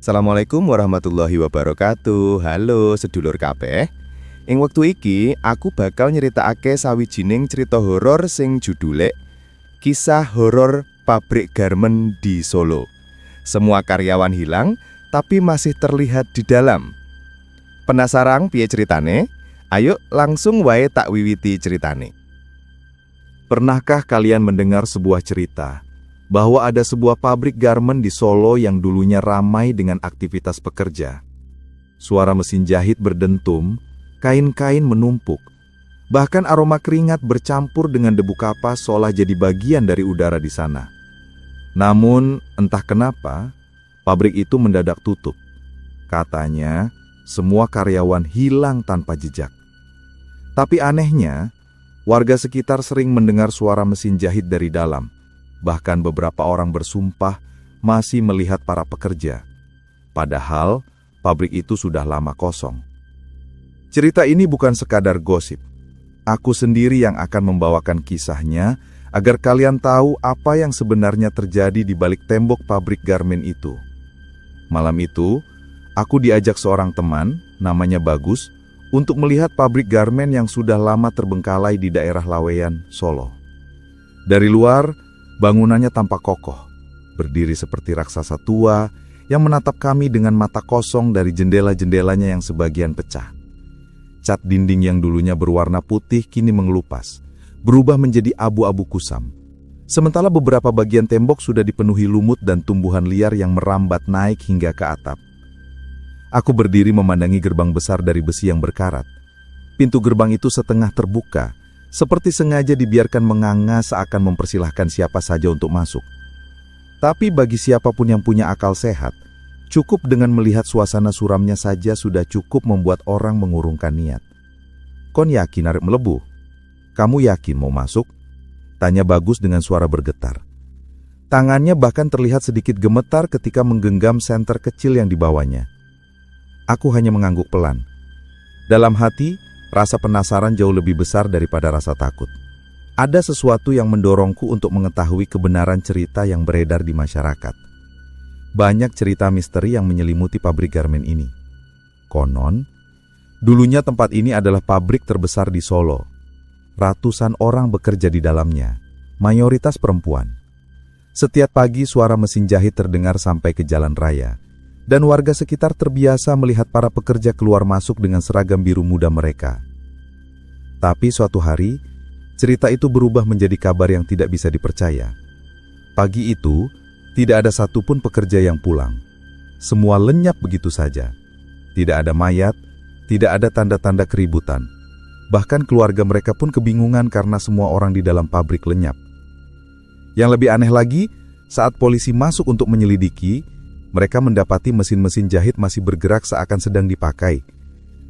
Assalamualaikum warahmatullahi wabarakatuh. Halo sedulur kabeh. Ing wektu iki aku bakal nyeritakake sawijining cerita horor sing judule Kisah Horor Pabrik Garmen di Solo. Semua karyawan hilang tapi masih terlihat di dalam. Penasaran piye ceritane? Ayo langsung wae tak wiwiti ceritane. Pernahkah kalian mendengar sebuah cerita bahwa ada sebuah pabrik garmen di Solo yang dulunya ramai dengan aktivitas pekerja? Suara mesin jahit berdentum, kain-kain menumpuk, bahkan aroma keringat bercampur dengan debu kapas seolah jadi bagian dari udara di sana. Namun, entah kenapa, pabrik itu mendadak tutup. Katanya, semua karyawan hilang tanpa jejak. Tapi anehnya, warga sekitar sering mendengar suara mesin jahit dari dalam. Bahkan beberapa orang bersumpah masih melihat para pekerja. Padahal pabrik itu sudah lama kosong. Cerita ini bukan sekadar gosip. Aku sendiri yang akan membawakan kisahnya agar kalian tahu apa yang sebenarnya terjadi di balik tembok pabrik garmen itu. Malam itu, aku diajak seorang teman, namanya Bagus, untuk melihat pabrik garmen yang sudah lama terbengkalai di daerah Laweyan, Solo. Dari luar, bangunannya tampak kokoh, berdiri seperti raksasa tua yang menatap kami dengan mata kosong dari jendela-jendelanya yang sebagian pecah. Cat dinding yang dulunya berwarna putih kini mengelupas, berubah menjadi abu-abu kusam. Sementara beberapa bagian tembok sudah dipenuhi lumut dan tumbuhan liar yang merambat naik hingga ke atap. Aku berdiri memandangi gerbang besar dari besi yang berkarat. Pintu gerbang itu setengah terbuka, seperti sengaja dibiarkan menganga seakan mempersilahkan siapa saja untuk masuk. Tapi bagi siapapun yang punya akal sehat, cukup dengan melihat suasana suramnya saja sudah cukup membuat orang mengurungkan niat. "Kon yakin arep melebu? Kamu yakin mau masuk?" tanya Bagus dengan suara bergetar. Tangannya bahkan terlihat sedikit gemetar ketika menggenggam senter kecil yang dibawanya. Aku hanya mengangguk pelan. Dalam hati, rasa penasaran jauh lebih besar daripada rasa takut. Ada sesuatu yang mendorongku untuk mengetahui kebenaran cerita yang beredar di masyarakat. Banyak cerita misteri yang menyelimuti pabrik garmen ini. Konon, dulunya tempat ini adalah pabrik terbesar di Solo. Ratusan orang bekerja di dalamnya, mayoritas perempuan. Setiap pagi suara mesin jahit terdengar sampai ke jalan raya, dan warga sekitar terbiasa melihat para pekerja keluar masuk dengan seragam biru muda mereka. Tapi suatu hari, cerita itu berubah menjadi kabar yang tidak bisa dipercaya. Pagi itu, tidak ada satupun pekerja yang pulang. Semua lenyap begitu saja. Tidak ada mayat, tidak ada tanda-tanda keributan. Bahkan keluarga mereka pun kebingungan karena semua orang di dalam pabrik lenyap. Yang lebih aneh lagi, saat polisi masuk untuk menyelidiki, mereka mendapati mesin-mesin jahit masih bergerak seakan sedang dipakai.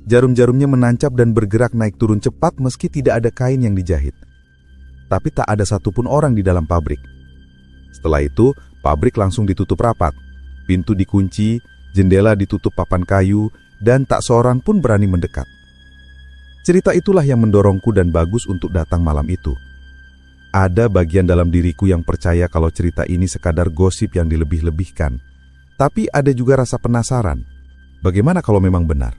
Jarum-jarumnya menancap dan bergerak naik turun cepat meski tidak ada kain yang dijahit. Tapi tak ada satupun orang di dalam pabrik. Setelah itu, pabrik langsung ditutup rapat. Pintu dikunci, jendela ditutup papan kayu, dan tak seorang pun berani mendekat. Cerita itulah yang mendorongku dan Bagus untuk datang malam itu. Ada bagian dalam diriku yang percaya kalau cerita ini sekadar gosip yang dilebih-lebihkan. Tapi ada juga rasa penasaran. Bagaimana kalau memang benar?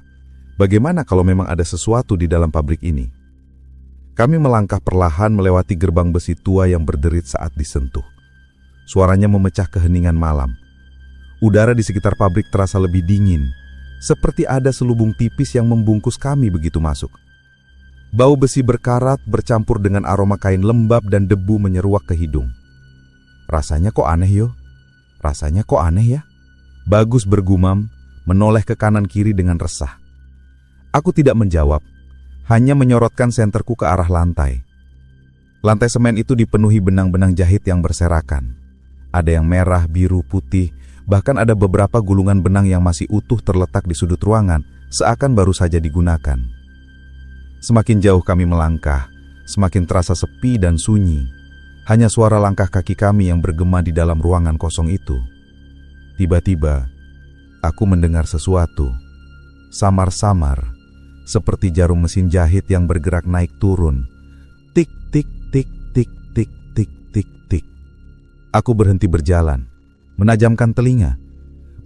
Bagaimana kalau memang ada sesuatu di dalam pabrik ini? Kami melangkah perlahan melewati gerbang besi tua yang berderit saat disentuh. Suaranya memecah keheningan malam. Udara di sekitar pabrik terasa lebih dingin, seperti ada selubung tipis yang membungkus kami begitu masuk. Bau besi berkarat bercampur dengan aroma kain lembab dan debu menyeruak ke hidung. Rasanya kok aneh yo? Rasanya kok aneh ya? Bagus bergumam, menoleh ke kanan kiri dengan resah. Aku tidak menjawab, hanya menyorotkan senterku ke arah lantai. Lantai semen itu dipenuhi benang-benang jahit yang berserakan. Ada yang merah, biru, putih, bahkan ada beberapa gulungan benang yang masih utuh terletak di sudut ruangan, seakan baru saja digunakan. Semakin jauh kami melangkah, semakin terasa sepi dan sunyi. Hanya suara langkah kaki kami yang bergema di dalam ruangan kosong itu. Tiba-tiba, aku mendengar sesuatu, samar-samar, seperti jarum mesin jahit yang bergerak naik turun. Tik, tik, tik, tik, tik, tik, tik, tik. Aku berhenti berjalan, menajamkan telinga.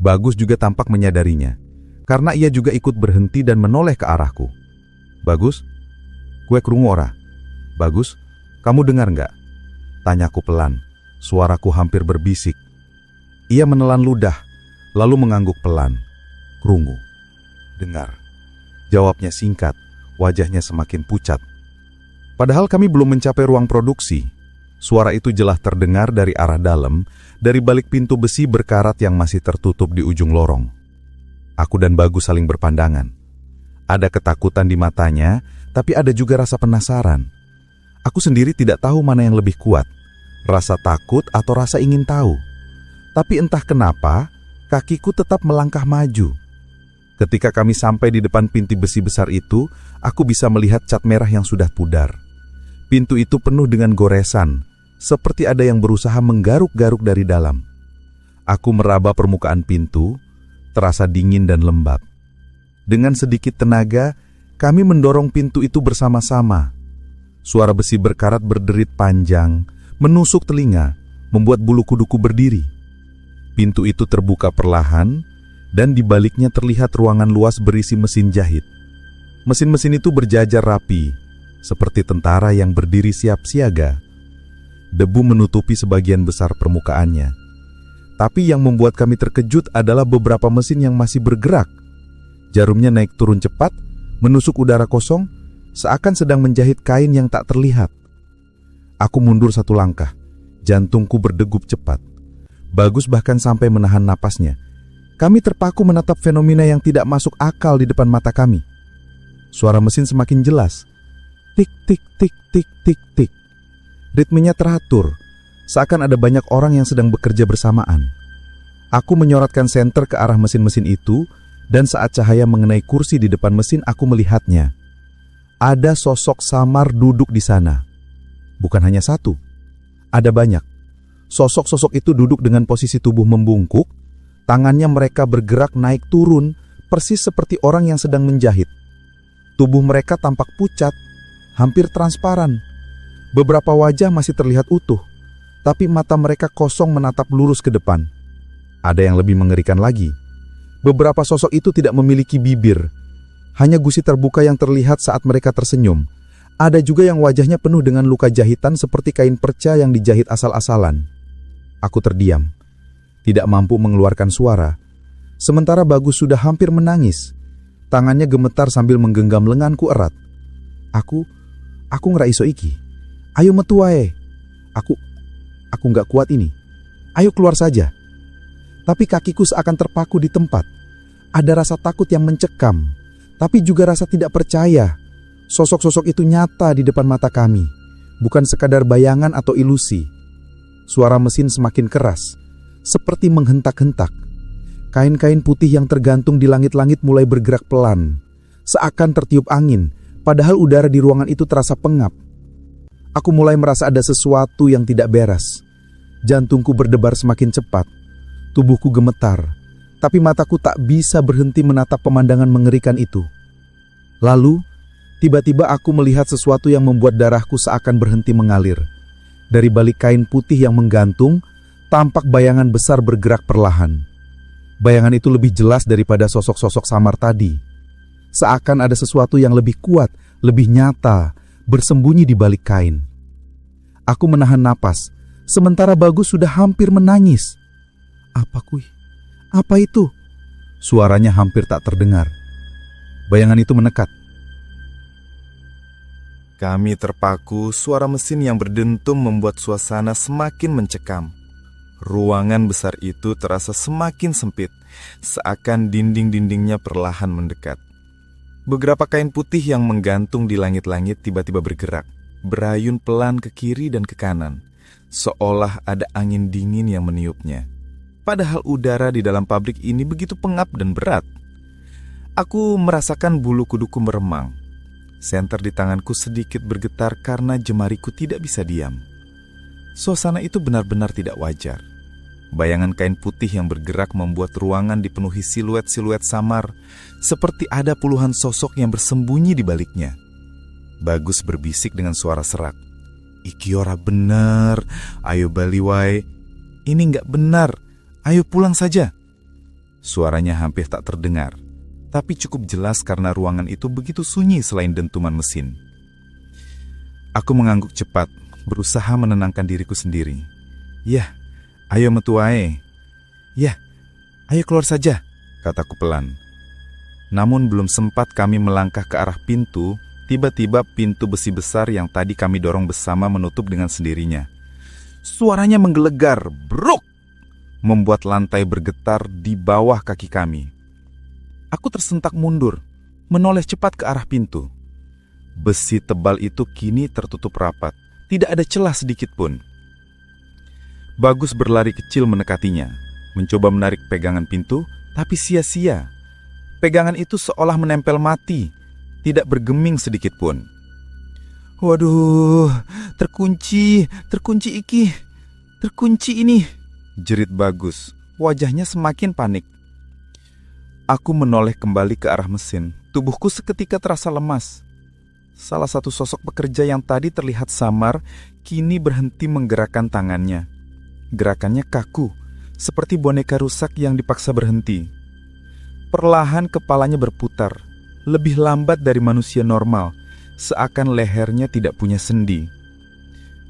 Bagus juga tampak menyadarinya, karena ia juga ikut berhenti dan menoleh ke arahku. "Bagus, kue krungu ora? Bagus, kamu dengar nggak?" Tanyaku pelan, suaraku hampir berbisik. Ia menelan ludah, lalu mengangguk pelan. "Krungu, dengar." Jawabnya singkat, wajahnya semakin pucat. Padahal kami belum mencapai ruang produksi. Suara itu jelas terdengar dari arah dalam, dari balik pintu besi berkarat yang masih tertutup di ujung lorong. Aku dan Bagus saling berpandangan. Ada ketakutan di matanya, tapi ada juga rasa penasaran. Aku sendiri tidak tahu mana yang lebih kuat, rasa takut atau rasa ingin tahu. Tapi entah kenapa, kakiku tetap melangkah maju. Ketika kami sampai di depan pintu besi besar itu, aku bisa melihat cat merah yang sudah pudar. Pintu itu penuh dengan goresan, seperti ada yang berusaha menggaruk-garuk dari dalam. Aku meraba permukaan pintu, terasa dingin dan lembab. Dengan sedikit tenaga, kami mendorong pintu itu bersama-sama. Suara besi berkarat berderit panjang, menusuk telinga, membuat bulu kuduku berdiri. Pintu itu terbuka perlahan, dan di baliknya terlihat ruangan luas berisi mesin jahit. Mesin-mesin itu berjajar rapi, seperti tentara yang berdiri siap siaga. Debu menutupi sebagian besar permukaannya. Tapi yang membuat kami terkejut adalah beberapa mesin yang masih bergerak. Jarumnya naik turun cepat, menusuk udara kosong, seakan sedang menjahit kain yang tak terlihat. Aku mundur satu langkah, jantungku berdegup cepat. Bagus bahkan sampai menahan napasnya. Kami terpaku menatap fenomena yang tidak masuk akal di depan mata kami. Suara mesin semakin jelas. Tik, tik, tik, tik, tik, tik. Ritmenya teratur, seakan ada banyak orang yang sedang bekerja bersamaan. Aku menyorotkan senter ke arah mesin-mesin itu, dan saat cahaya mengenai kursi di depan mesin, aku melihatnya. Ada sosok samar duduk di sana. Bukan hanya satu, ada banyak. Sosok-sosok itu duduk dengan posisi tubuh membungkuk, tangannya mereka bergerak naik turun, persis seperti orang yang sedang menjahit. Tubuh mereka tampak pucat, hampir transparan. Beberapa wajah masih terlihat utuh, tapi mata mereka kosong menatap lurus ke depan. Ada yang lebih mengerikan lagi. Beberapa sosok itu tidak memiliki bibir, hanya gusi terbuka yang terlihat saat mereka tersenyum. Ada juga yang wajahnya penuh dengan luka jahitan seperti kain perca yang dijahit asal-asalan. Aku terdiam, tidak mampu mengeluarkan suara. Sementara Bagus sudah hampir menangis. Tangannya gemetar sambil menggenggam lenganku erat. Aku nggak iso iki. Ayo metu wae. Aku nggak kuat ini. Ayo keluar saja. Tapi kakiku seakan terpaku di tempat. Ada rasa takut yang mencekam, tapi juga rasa tidak percaya. Sosok-sosok itu nyata di depan mata kami, bukan sekadar bayangan atau ilusi. Suara mesin semakin keras, seperti menghentak-hentak. Kain-kain putih yang tergantung di langit-langit mulai bergerak pelan, seakan tertiup angin, padahal udara di ruangan itu terasa pengap. Aku mulai merasa ada sesuatu yang tidak beres. Jantungku berdebar semakin cepat, tubuhku gemetar, tapi mataku tak bisa berhenti menatap pemandangan mengerikan itu. Lalu, tiba-tiba aku melihat sesuatu yang membuat darahku seakan berhenti mengalir. Dari balik kain putih yang menggantung, tampak bayangan besar bergerak perlahan. Bayangan itu lebih jelas daripada sosok-sosok samar tadi. Seakan ada sesuatu yang lebih kuat, lebih nyata, bersembunyi di balik kain. Aku menahan napas, sementara Bagus sudah hampir menangis. Apa itu? Suaranya hampir tak terdengar. Bayangan itu menekat. Kami terpaku, suara mesin yang berdentum membuat suasana semakin mencekam. Ruangan besar itu terasa semakin sempit, seakan dinding-dindingnya perlahan mendekat. Beberapa kain putih yang menggantung di langit-langit tiba-tiba bergerak, berayun pelan ke kiri dan ke kanan, seolah ada angin dingin yang meniupnya. Padahal udara di dalam pabrik ini begitu pengap dan berat. Aku merasakan bulu kuduku meremang. Senter di tanganku sedikit bergetar karena jemariku tidak bisa diam. Suasana itu benar-benar tidak wajar. Bayangan kain putih yang bergerak membuat ruangan dipenuhi siluet-siluet samar, seperti ada puluhan sosok yang bersembunyi di baliknya. Bagus berbisik dengan suara serak. "Iki ora bener, ayo bali wae. Ini nggak benar, ayo pulang saja." Suaranya hampir tak terdengar, tapi cukup jelas karena ruangan itu begitu sunyi selain dentuman mesin. Aku mengangguk cepat, berusaha menenangkan diriku sendiri. "Yah, ayo metu ae. Yah, ayo keluar saja," kataku pelan. Namun belum sempat kami melangkah ke arah pintu, tiba-tiba pintu besi besar yang tadi kami dorong bersama menutup dengan sendirinya. Suaranya menggelegar, bruk, membuat lantai bergetar di bawah kaki kami. Aku tersentak mundur, menoleh cepat ke arah pintu. Besi tebal itu kini tertutup rapat, tidak ada celah sedikit pun. Bagus berlari kecil mendekatinya, mencoba menarik pegangan pintu, tapi sia-sia. Pegangan itu seolah menempel mati, tidak bergeming sedikit pun. "Waduh, terkunci iki, terkunci ini," jerit Bagus, wajahnya semakin panik. Aku menoleh kembali ke arah mesin, tubuhku seketika terasa lemas. Salah satu sosok pekerja yang tadi terlihat samar, kini berhenti menggerakkan tangannya. Gerakannya kaku, seperti boneka rusak yang dipaksa berhenti. Perlahan kepalanya berputar, lebih lambat dari manusia normal, seakan lehernya tidak punya sendi.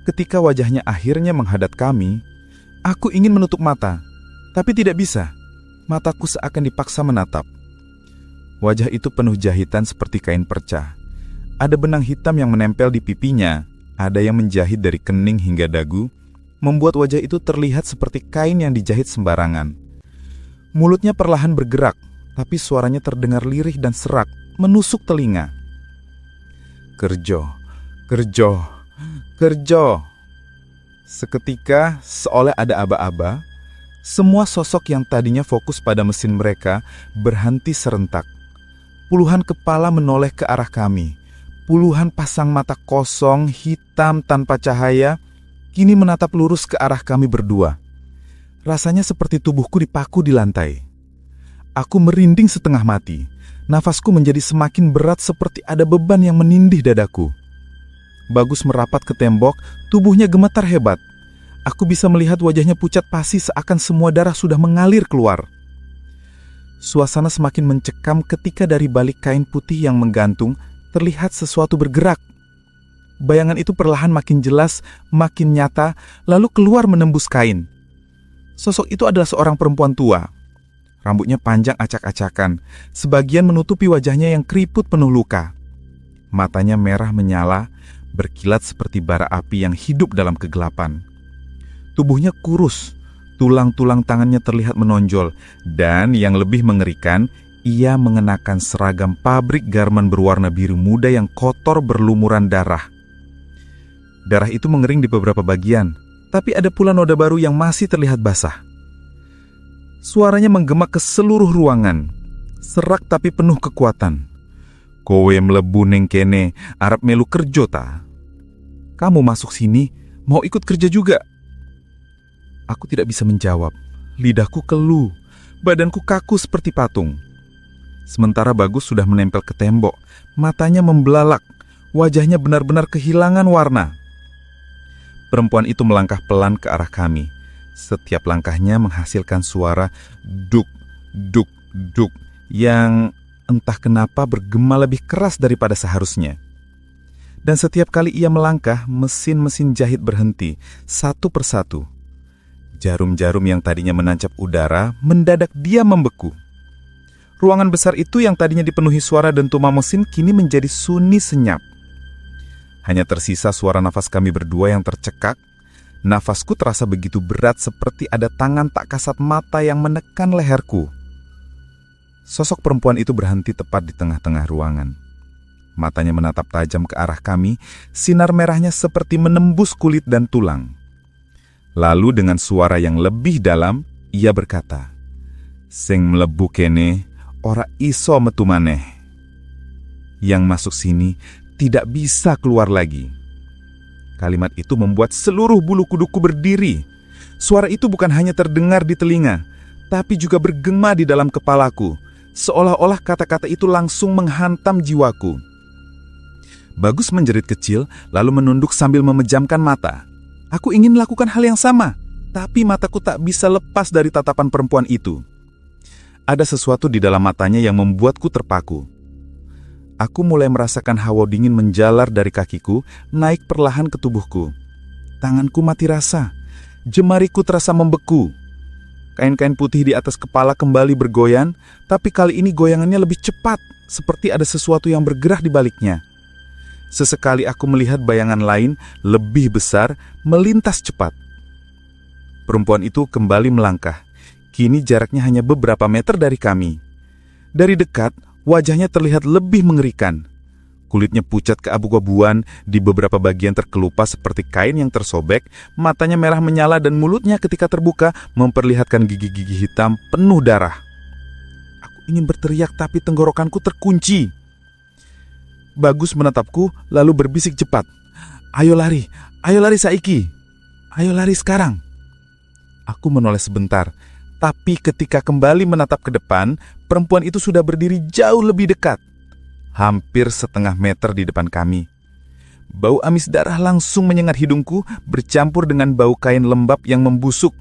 Ketika wajahnya akhirnya menghadap kami, aku ingin menutup mata, tapi tidak bisa. Mataku seakan dipaksa menatap. Wajah itu penuh jahitan seperti kain percah. Ada benang hitam yang menempel di pipinya, ada yang menjahit dari kening hingga dagu, membuat wajah itu terlihat seperti kain yang dijahit sembarangan. Mulutnya perlahan bergerak, tapi suaranya terdengar lirih dan serak, menusuk telinga. "Kerjo, kerjo, kerjo." Seketika, seolah ada aba-aba, semua sosok yang tadinya fokus pada mesin mereka berhenti serentak. Puluhan kepala menoleh ke arah kami. Puluhan pasang mata kosong, hitam tanpa cahaya, kini menatap lurus ke arah kami berdua. Rasanya seperti tubuhku dipaku di lantai. Aku merinding setengah mati. Nafasku menjadi semakin berat seperti ada beban yang menindih dadaku. Bagus merapat ke tembok, tubuhnya gemetar hebat. Aku bisa melihat wajahnya pucat pasi seakan semua darah sudah mengalir keluar. Suasana semakin mencekam ketika dari balik kain putih yang menggantung, terlihat sesuatu bergerak. Bayangan itu perlahan makin jelas, makin nyata, lalu keluar menembus kain. Sosok itu adalah seorang perempuan tua. Rambutnya panjang acak-acakan, sebagian menutupi wajahnya yang keriput penuh luka. Matanya merah menyala, berkilat seperti bara api yang hidup dalam kegelapan. Tubuhnya kurus, tulang-tulang tangannya terlihat menonjol, dan yang lebih mengerikan, ia mengenakan seragam pabrik garmen berwarna biru muda yang kotor berlumuran darah. Darah itu mengering di beberapa bagian, tapi ada pula noda baru yang masih terlihat basah. Suaranya menggema ke seluruh ruangan, serak tapi penuh kekuatan. "Kowe mlebu ning kene, arep melu kerja ta? Kamu masuk sini, mau ikut kerja juga?" Aku tidak bisa menjawab. Lidahku keluh, badanku kaku seperti patung. Sementara Bagus sudah menempel ke tembok, matanya membelalak, wajahnya benar-benar kehilangan warna. Perempuan itu melangkah pelan ke arah kami. Setiap langkahnya menghasilkan suara duk, duk, duk, yang entah kenapa bergema lebih keras daripada seharusnya. Dan setiap kali ia melangkah, mesin-mesin jahit berhenti, satu persatu. Jarum-jarum yang tadinya menancap udara, mendadak diam membeku. Ruangan besar itu yang tadinya dipenuhi suara dentuman mesin kini menjadi sunyi senyap. Hanya tersisa suara nafas kami berdua yang tercekak. Nafasku terasa begitu berat seperti ada tangan tak kasat mata yang menekan leherku. Sosok perempuan itu berhenti tepat di tengah-tengah ruangan. Matanya menatap tajam ke arah kami, sinar merahnya seperti menembus kulit dan tulang. Lalu dengan suara yang lebih dalam, ia berkata, "Sing mlebu kene, ora iso metu maneh. Yang masuk sini tidak bisa keluar lagi." Kalimat itu membuat seluruh bulu kuduku berdiri. Suara itu bukan hanya terdengar di telinga, tapi juga bergema di dalam kepalaku, seolah-olah kata-kata itu langsung menghantam jiwaku. Bagus menjerit kecil, lalu menunduk sambil memejamkan mata. Aku ingin melakukan hal yang sama, tapi mataku tak bisa lepas dari tatapan perempuan itu. Ada sesuatu di dalam matanya yang membuatku terpaku. Aku mulai merasakan hawa dingin menjalar dari kakiku, naik perlahan ke tubuhku. Tanganku mati rasa, jemariku terasa membeku. Kain-kain putih di atas kepala kembali bergoyang, tapi kali ini goyangannya lebih cepat, seperti ada sesuatu yang bergerak di baliknya. Sesekali aku melihat bayangan lain, lebih besar, melintas cepat. Perempuan itu kembali melangkah. Kini jaraknya hanya beberapa meter dari kami. Dari dekat, wajahnya terlihat lebih mengerikan. Kulitnya pucat keabu-abuan, di beberapa bagian terkelupas seperti kain yang tersobek, matanya merah menyala dan mulutnya ketika terbuka memperlihatkan gigi-gigi hitam penuh darah. Aku ingin berteriak tapi tenggorokanku terkunci. Bagus menatapku lalu berbisik cepat. Ayo lari Saiki. Ayo lari sekarang. Aku menoleh sebentar, tapi ketika kembali menatap ke depan, perempuan itu sudah berdiri jauh lebih dekat. Hampir setengah meter di depan kami. Bau amis darah langsung menyengat hidungku bercampur dengan bau kain lembab yang membusuk.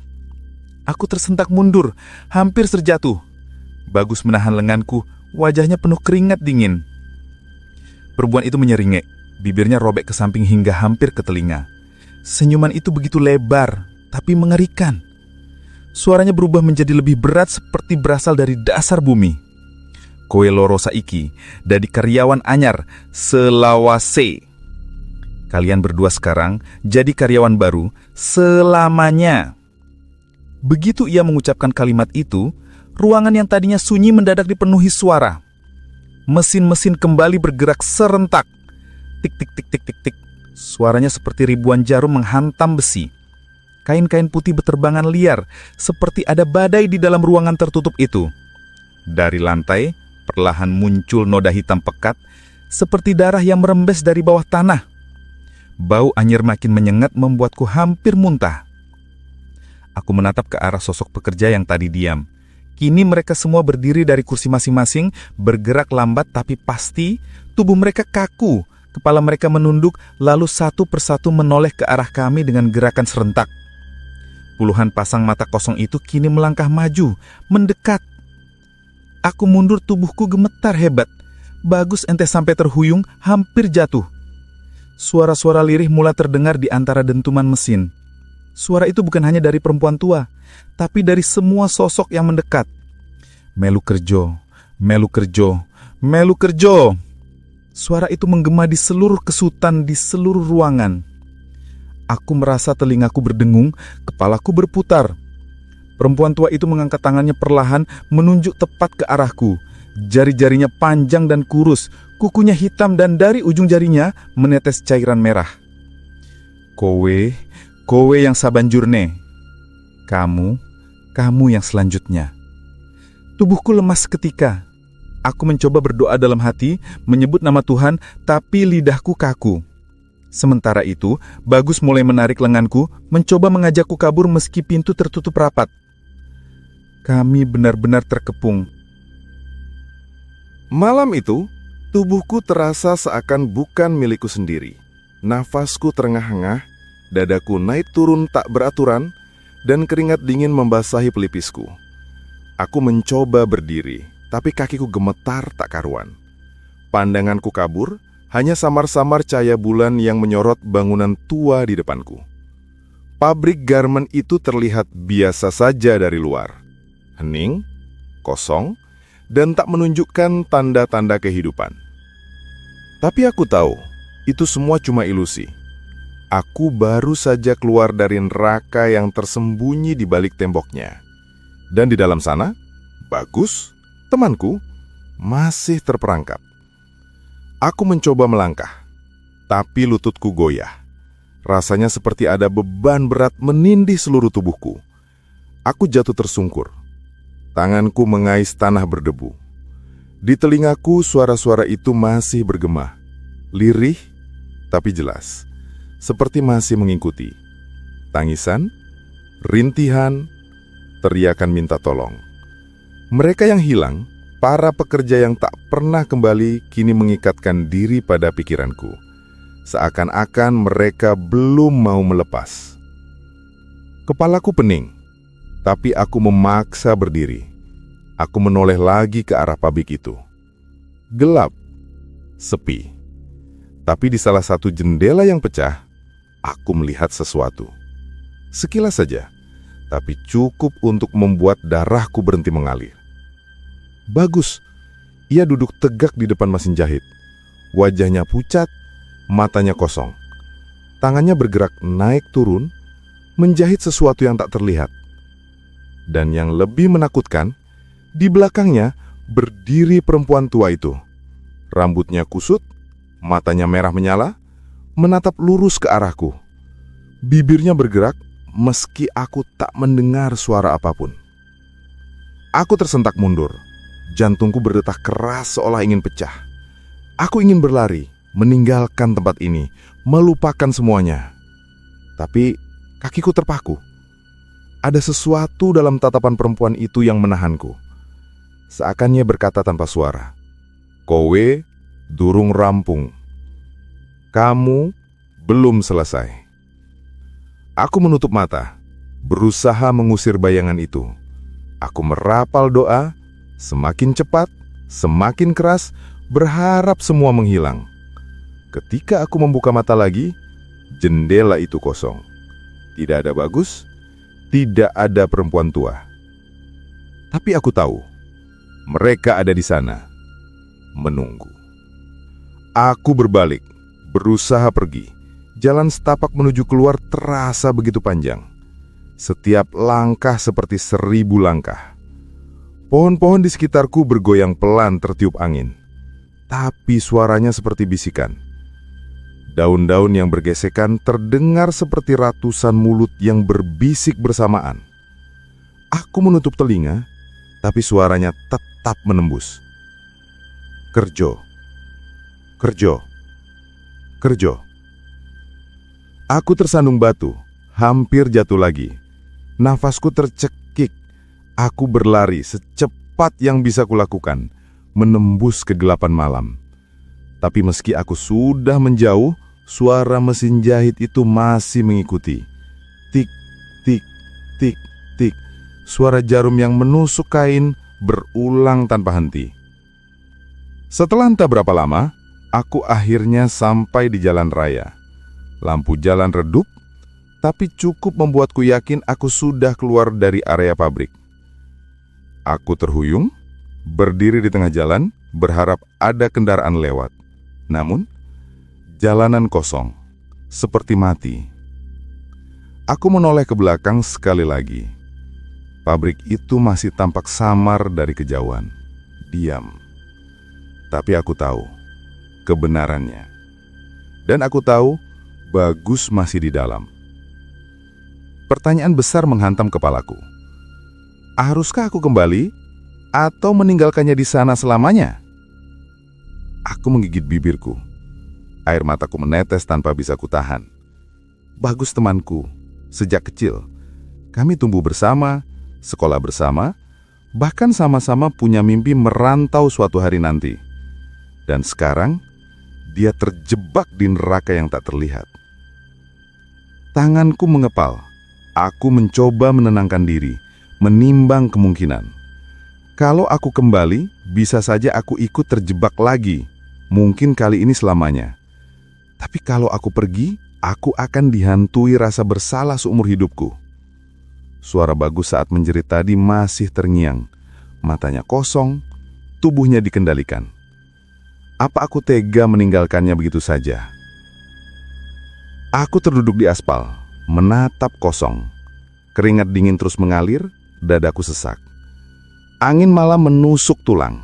Aku tersentak mundur, hampir terjatuh. Bagus menahan lenganku, wajahnya penuh keringat dingin. Perempuan itu menyeringai, bibirnya robek ke samping hingga hampir ke telinga. Senyuman itu begitu lebar, tapi mengerikan. Suaranya berubah menjadi lebih berat seperti berasal dari dasar bumi. Kowe loro saiki, dadi karyawan anyar, selawase. Kalian berdua sekarang jadi karyawan baru selamanya. Begitu ia mengucapkan kalimat itu, ruangan yang tadinya sunyi mendadak dipenuhi suara. Mesin-mesin kembali bergerak serentak. Tik tik tik tik tik tik. Suaranya seperti ribuan jarum menghantam besi. Kain-kain putih berterbangan liar, seperti ada badai di dalam ruangan tertutup itu. Dari lantai, perlahan muncul noda hitam pekat, seperti darah yang merembes dari bawah tanah. Bau anyir makin menyengat membuatku hampir muntah. Aku menatap ke arah sosok pekerja yang tadi diam. Kini mereka semua berdiri dari kursi masing-masing, bergerak lambat tapi pasti, tubuh mereka kaku, kepala mereka menunduk, lalu satu persatu menoleh ke arah kami dengan gerakan serentak. Puluhan pasang mata kosong itu kini melangkah maju, mendekat. Aku mundur, tubuhku gemetar hebat. Bagus ente sampai terhuyung, hampir jatuh. Suara-suara lirih mulai terdengar di antara dentuman mesin. Suara itu bukan hanya dari perempuan tua, tapi dari semua sosok yang mendekat. Melu kerjo, melu kerjo, melu kerjo. Suara itu menggema di seluruh kesutan di seluruh ruangan. Aku merasa telingaku berdengung, kepalaku berputar. Perempuan tua itu mengangkat tangannya perlahan, menunjuk tepat ke arahku. Jari-jarinya panjang dan kurus, kukunya hitam dan dari ujung jarinya menetes cairan merah. Kowe yang sabanjurne. Kamu yang selanjutnya. Tubuhku lemas seketika. Aku mencoba berdoa dalam hati, menyebut nama Tuhan, tapi lidahku kaku. Sementara itu, Bagus mulai menarik lenganku, mencoba mengajakku kabur meski pintu tertutup rapat. Kami benar-benar terkepung. Malam itu, tubuhku terasa seakan bukan milikku sendiri. Nafasku terengah-engah, dadaku naik turun tak beraturan, dan keringat dingin membasahi pelipisku. Aku mencoba berdiri, tapi kakiku gemetar tak karuan. Pandanganku kabur, hanya samar-samar cahaya bulan yang menyorot bangunan tua di depanku. Pabrik garmen itu terlihat biasa saja dari luar. Hening, kosong, dan tak menunjukkan tanda-tanda kehidupan. Tapi aku tahu, itu semua cuma ilusi. Aku baru saja keluar dari neraka yang tersembunyi di balik temboknya. Dan di dalam sana, Bagus, temanku, masih terperangkap. Aku mencoba melangkah, tapi lututku goyah. Rasanya seperti ada beban berat menindih seluruh tubuhku. Aku jatuh tersungkur. Tanganku mengais tanah berdebu. Di telingaku suara-suara itu masih bergema. Lirih, tapi jelas. Seperti masih mengikuti. Tangisan, rintihan, teriakan minta tolong. Mereka yang hilang, para pekerja yang tak pernah kembali kini mengikatkan diri pada pikiranku. Seakan-akan mereka belum mau melepas. Kepalaku pening, tapi aku memaksa berdiri. Aku menoleh lagi ke arah pabrik itu. Gelap, sepi. Tapi di salah satu jendela yang pecah, aku melihat sesuatu. Sekilas saja, tapi cukup untuk membuat darahku berhenti mengalir. Bagus, ia duduk tegak di depan mesin jahit. Wajahnya pucat, matanya kosong. Tangannya bergerak naik turun, menjahit sesuatu yang tak terlihat. Dan yang lebih menakutkan, di belakangnya berdiri perempuan tua itu. Rambutnya kusut, matanya merah menyala, menatap lurus ke arahku. Bibirnya bergerak meski aku tak mendengar suara apapun. Aku tersentak mundur. Jantungku berdetak keras seolah ingin pecah. Aku ingin berlari, meninggalkan tempat ini, melupakan semuanya. Tapi kakiku terpaku. Ada sesuatu dalam tatapan perempuan itu yang menahanku. Seakan ia berkata tanpa suara, "Kowe durung rampung. Kamu belum selesai." Aku menutup mata, berusaha mengusir bayangan itu. Aku merapal doa, semakin cepat, semakin keras, berharap semua menghilang. Ketika aku membuka mata lagi, jendela itu kosong. Tidak ada Bagus, tidak ada perempuan tua. Tapi aku tahu, mereka ada di sana, menunggu. Aku berbalik, berusaha pergi. Jalan setapak menuju keluar terasa begitu panjang. Setiap langkah seperti 1000 langkah. Pohon-pohon di sekitarku bergoyang pelan tertiup angin. Tapi suaranya seperti bisikan. Daun-daun yang bergesekan terdengar seperti ratusan mulut yang berbisik bersamaan. Aku menutup telinga, tapi suaranya tetap menembus. Kerjo, kerjo, kerjo. Aku tersandung batu, hampir jatuh lagi. Nafasku tercekik. Aku berlari secepat yang bisa kulakukan, menembus kegelapan malam. Tapi meski aku sudah menjauh, suara mesin jahit itu masih mengikuti. Tik, tik, tik, tik. Suara jarum yang menusuk kain berulang tanpa henti. Setelah entah berapa lama, aku akhirnya sampai di jalan raya. Lampu jalan redup, tapi cukup membuatku yakin aku sudah keluar dari area pabrik. Aku terhuyung, berdiri di tengah jalan, berharap ada kendaraan lewat. Namun, jalanan kosong, seperti mati. Aku menoleh ke belakang sekali lagi. Pabrik itu masih tampak samar dari kejauhan, diam. Tapi aku tahu kebenarannya. Dan aku tahu Bagus masih di dalam. Pertanyaan besar menghantam kepalaku. Haruskah aku kembali atau meninggalkannya di sana selamanya? Aku menggigit bibirku. Air mataku menetes tanpa bisa kutahan. Bagus temanku, sejak kecil. Kami tumbuh bersama, sekolah bersama, bahkan sama-sama punya mimpi merantau suatu hari nanti. Dan sekarang, dia terjebak di neraka yang tak terlihat. Tanganku mengepal. Aku mencoba menenangkan diri, menimbang kemungkinan. Kalau aku kembali, bisa saja aku ikut terjebak lagi. Mungkin kali ini selamanya. Tapi kalau aku pergi, aku akan dihantui rasa bersalah seumur hidupku. Suara Bagus saat menjerit tadi masih terngiang. Matanya kosong, tubuhnya dikendalikan. Apa aku tega meninggalkannya begitu saja? Aku terduduk di aspal, menatap kosong. Keringat dingin terus mengalir, dadaku sesak. Angin malah menusuk tulang.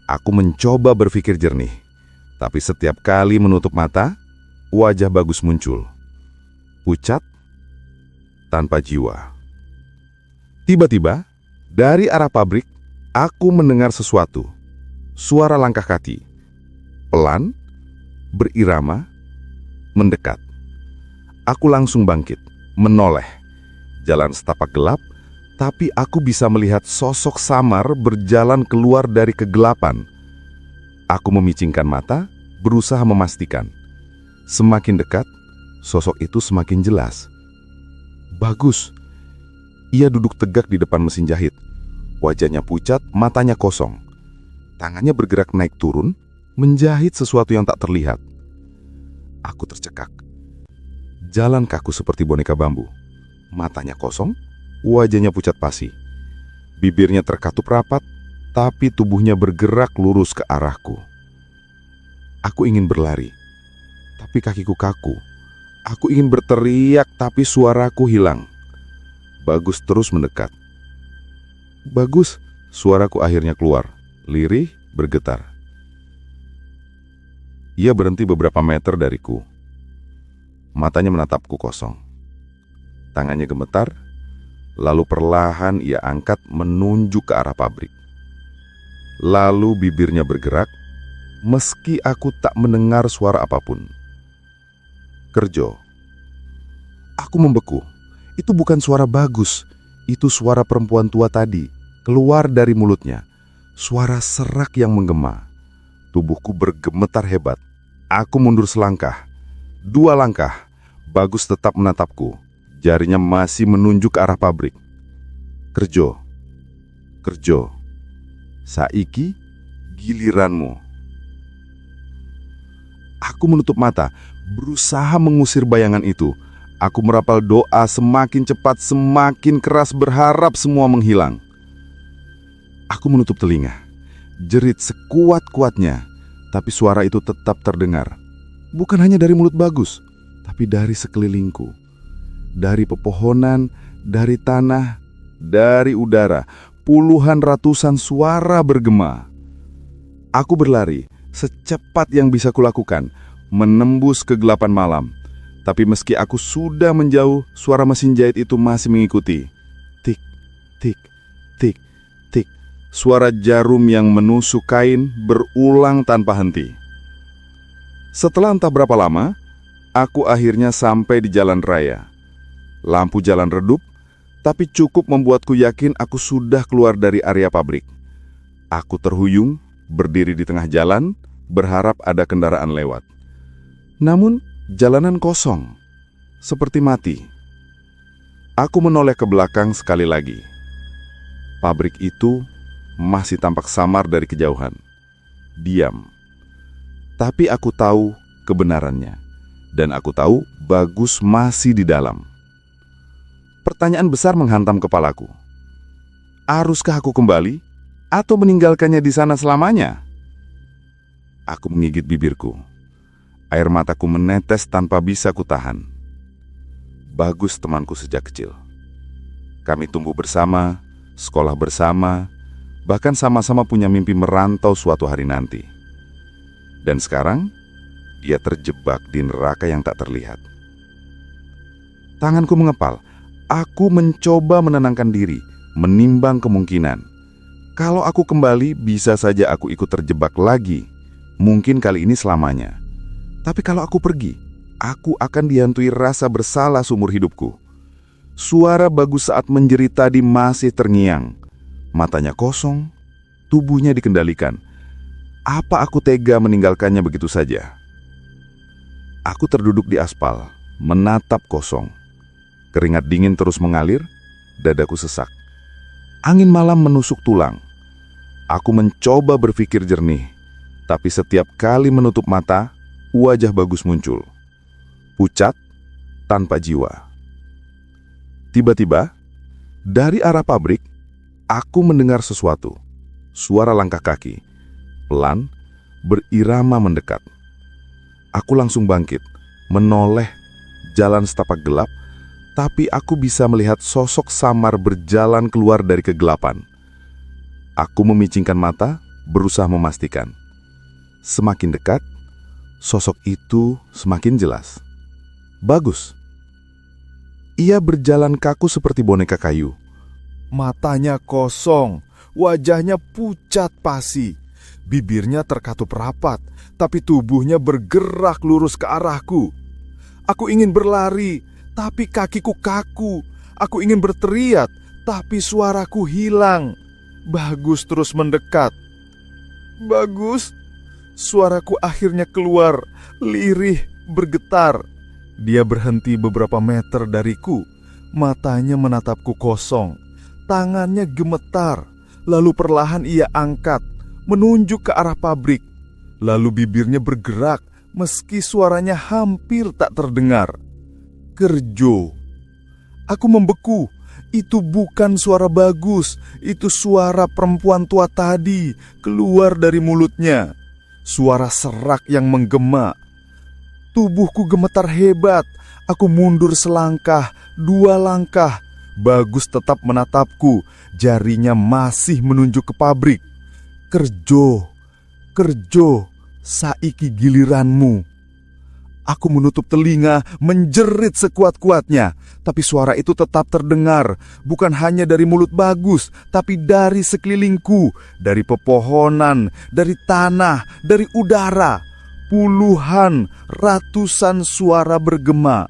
Aku mencoba berpikir jernih, tapi setiap kali menutup mata, wajah Bagus muncul. Pucat, tanpa jiwa. Tiba-tiba, dari arah pabrik, aku mendengar sesuatu. Suara langkah kaki. Pelan, berirama, mendekat. Aku langsung bangkit, menoleh. Jalan setapak gelap, tapi aku bisa melihat sosok samar berjalan keluar dari kegelapan. Aku memicingkan mata, berusaha memastikan. Semakin dekat, sosok itu semakin jelas. Bagus. Ia duduk tegak di depan mesin jahit. Wajahnya pucat, matanya kosong. Tangannya bergerak naik turun, menjahit sesuatu yang tak terlihat. Aku tercekak. Jalan kaku seperti boneka bambu. Matanya kosong, wajahnya pucat pasi. Bibirnya terkatup rapat, tapi tubuhnya bergerak lurus ke arahku. Aku ingin berlari, tapi kakiku kaku. Aku ingin berteriak, tapi suaraku hilang. Bagus terus mendekat. Bagus, suaraku akhirnya keluar, lirih, bergetar. Ia berhenti beberapa meter dariku. Matanya menatapku kosong. Tangannya gemetar, lalu perlahan ia angkat menunjuk ke arah pabrik. Lalu bibirnya bergerak, meski aku tak mendengar suara apapun. Kerjo. Aku membeku. Itu bukan suara Bagus, itu suara perempuan tua tadi, keluar dari mulutnya. Suara serak yang menggema. Tubuhku bergemetar hebat. Aku mundur selangkah. 2 langkah. Bagus tetap menatapku. Jarinya masih menunjuk ke arah pabrik. Kerjo. Kerjo. Saiki giliranmu. Aku menutup mata, berusaha mengusir bayangan itu. Aku merapal doa semakin cepat, semakin keras, berharap semua menghilang. Aku menutup telinga, jerit sekuat-kuatnya, tapi suara itu tetap terdengar. Bukan hanya dari mulut Bagus, tapi dari sekelilingku. Dari pepohonan, dari tanah, dari udara, puluhan ratusan suara bergema. Aku berlari secepat yang bisa kulakukan, menembus kegelapan malam. Tapi meski aku sudah menjauh, suara mesin jahit itu masih mengikuti. Tik, tik, tik, tik. Suara jarum yang menusuk kain berulang tanpa henti. Setelah entah berapa lama, aku akhirnya sampai di jalan raya. Lampu jalan redup, tapi cukup membuatku yakin aku sudah keluar dari area pabrik. Aku terhuyung, berdiri di tengah jalan, berharap ada kendaraan lewat. Namun, jalanan kosong, seperti mati. Aku menoleh ke belakang sekali lagi. Pabrik itu masih tampak samar dari kejauhan. Diam. Tapi aku tahu kebenarannya. Dan aku tahu Bagus masih di dalam. Pertanyaan besar menghantam kepalaku. Haruskah aku kembali? Atau meninggalkannya di sana selamanya? Aku menggigit bibirku. Air mataku menetes tanpa bisa kutahan. Bagus temanku sejak kecil. Kami tumbuh bersama, sekolah bersama, bahkan sama-sama punya mimpi merantau suatu hari nanti. Dan sekarang, dia terjebak di neraka yang tak terlihat. Tanganku mengepal. Aku mencoba menenangkan diri, menimbang kemungkinan. Kalau aku kembali, bisa saja aku ikut terjebak lagi. Mungkin kali ini selamanya. Tapi kalau aku pergi, aku akan dihantui rasa bersalah seumur hidupku. Suara Bagus saat menjerit tadi masih terngiang. Matanya kosong, tubuhnya dikendalikan. Apa aku tega meninggalkannya begitu saja? Aku terduduk di aspal, menatap kosong. Keringat dingin terus mengalir, dadaku sesak. Angin malam menusuk tulang. Aku mencoba berpikir jernih, tapi setiap kali menutup mata, wajah Bagus muncul. Pucat, tanpa jiwa. Tiba-tiba, dari arah pabrik, aku mendengar sesuatu. Suara langkah kaki, pelan, berirama mendekat. Aku langsung bangkit, menoleh, jalan setapak gelap, tapi aku bisa melihat sosok samar berjalan keluar dari kegelapan. Aku memicingkan mata, berusaha memastikan. Semakin dekat, sosok itu semakin jelas. Bagus. Ia berjalan kaku seperti boneka kayu. Matanya kosong, wajahnya pucat pasi. Bibirnya terkatup rapat, tapi tubuhnya bergerak lurus ke arahku. Aku ingin berlari, tapi kakiku kaku. Aku ingin berteriak, tapi suaraku hilang. Bagus terus mendekat. Bagus. Suaraku akhirnya keluar, lirih, bergetar. Dia berhenti beberapa meter dariku. Matanya menatapku kosong. Tangannya gemetar. Lalu perlahan ia angkat, menunjuk ke arah pabrik. Lalu bibirnya bergerak, meski suaranya hampir tak terdengar. Kerjo. Aku membeku. Itu bukan suara Bagus, itu suara perempuan tua tadi keluar dari mulutnya. Suara serak yang menggema. Tubuhku gemetar hebat. Aku mundur selangkah, 2 langkah. Bagus tetap menatapku, jarinya masih menunjuk ke pabrik. Kerjo, Kerjo, saiki giliranmu. Aku menutup telinga, menjerit sekuat-kuatnya. Tapi suara itu tetap terdengar, bukan hanya dari mulut Bagus, tapi dari sekelilingku, dari pepohonan, dari tanah, dari udara. Puluhan, ratusan suara bergema.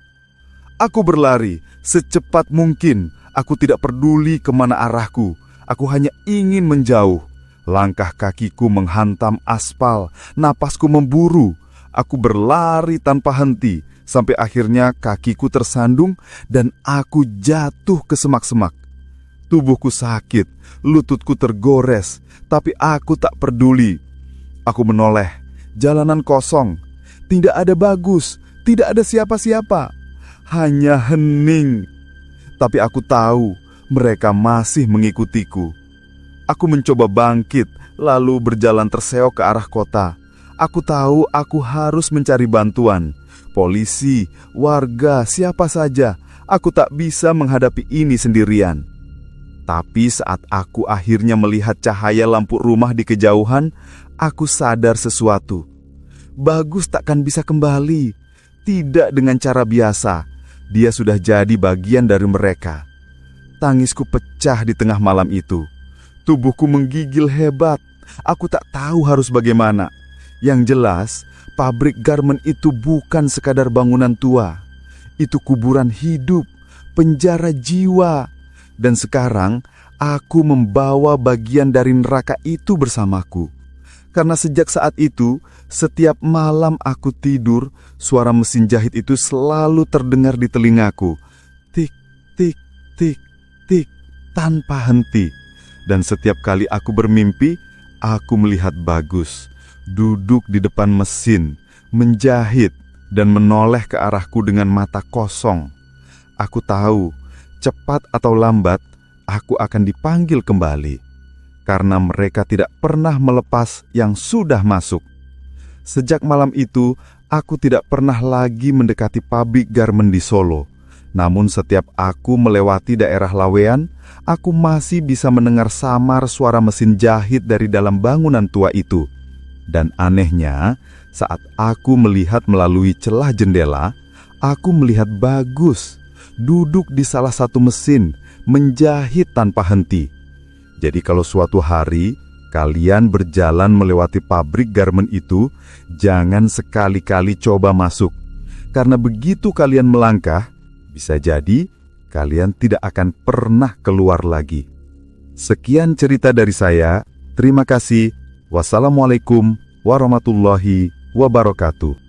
Aku berlari secepat mungkin. Aku tidak peduli kemana arahku. Aku hanya ingin menjauh. Langkah kakiku menghantam aspal, napasku memburu. Aku berlari tanpa henti, sampai akhirnya kakiku tersandung dan aku jatuh ke semak-semak. Tubuhku sakit, lututku tergores, tapi aku tak peduli. Aku menoleh, jalanan kosong. Tidak ada Bagus, tidak ada siapa-siapa. Hanya hening. Tapi aku tahu, mereka masih mengikutiku. Aku mencoba bangkit, lalu berjalan terseok ke arah kota. Aku tahu aku harus mencari bantuan. Polisi, warga, siapa saja. Aku tak bisa menghadapi ini sendirian. Tapi saat aku akhirnya melihat cahaya lampu rumah di kejauhan, aku sadar sesuatu. Bagus takkan bisa kembali. Tidak dengan cara biasa. Dia sudah jadi bagian dari mereka. Tangisku pecah di tengah malam itu. Tubuhku menggigil hebat. Aku tak tahu harus bagaimana. Yang jelas, pabrik garmen itu bukan sekadar bangunan tua. Itu kuburan hidup, penjara jiwa. Dan sekarang, aku membawa bagian dari neraka itu bersamaku. Karena sejak saat itu, setiap malam aku tidur, suara mesin jahit itu selalu terdengar di telingaku. Tik, tik, tik, tik, tanpa henti. Dan setiap kali aku bermimpi, aku melihat Bagus duduk di depan mesin, menjahit, dan menoleh ke arahku dengan mata kosong. Aku tahu, cepat atau lambat, aku akan dipanggil kembali. Karena mereka tidak pernah melepas yang sudah masuk. Sejak malam itu, aku tidak pernah lagi mendekati pabrik garmen di Solo. Namun setiap aku melewati daerah Lawean, aku masih bisa mendengar samar suara mesin jahit dari dalam bangunan tua itu. Dan anehnya, saat aku melihat melalui celah jendela, aku melihat Bagus duduk di salah satu mesin, menjahit tanpa henti. Jadi kalau suatu hari kalian berjalan melewati pabrik garmen itu, jangan sekali-kali coba masuk. Karena begitu kalian melangkah, bisa jadi kalian tidak akan pernah keluar lagi. Sekian cerita dari saya. Terima kasih. Wassalamualaikum warahmatullahi wabarakatuh.